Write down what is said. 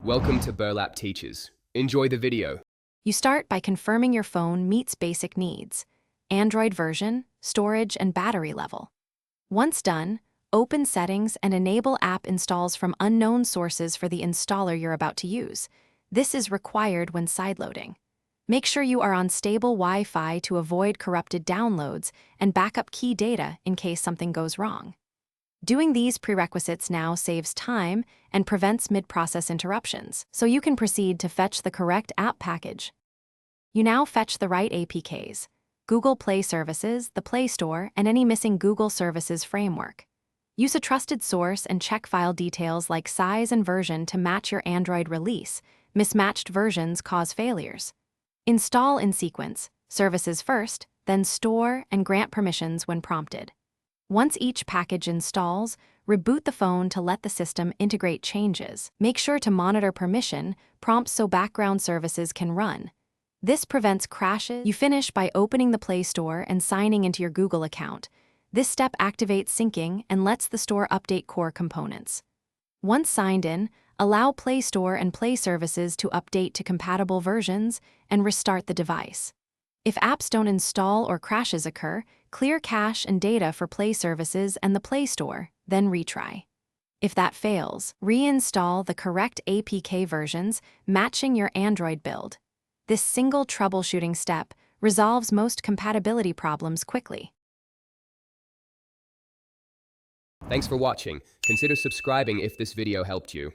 Welcome to Burlap Teachers. Enjoy the video. You start by confirming your phone meets basic needs: Android version, storage, and battery level. Once done, open Settings and enable app installs from unknown sources for the installer you're about to use. This is required when sideloading. Make sure you are on stable Wi-Fi to avoid corrupted downloads and back up key data in case something goes wrong. Doing these prerequisites now saves time and prevents mid-process interruptions, so you can proceed to fetch the correct app package. You now fetch the right APKs: Google Play Services, the Play Store, and any missing Google Services framework. Use a trusted source and check file details like size and version to match your Android release. Mismatched versions cause failures. Install in sequence: services first, then store and grant permissions when prompted. Once each package installs, reboot the phone to let the system integrate changes. Make sure to monitor permission prompts so background services can run. This prevents crashes. You finish by opening the Play Store and signing into your Google account. This step activates syncing and lets the store update core components. Once signed in, allow Play Store and Play Services to update to compatible versions and restart the device. If apps don't install or crashes occur, clear cache and data for Play Services and the Play Store, then retry. If that fails, reinstall the correct APK versions matching your Android build. This single troubleshooting step resolves most compatibility problems quickly. Thanks for watching. Consider subscribing if this video helped you.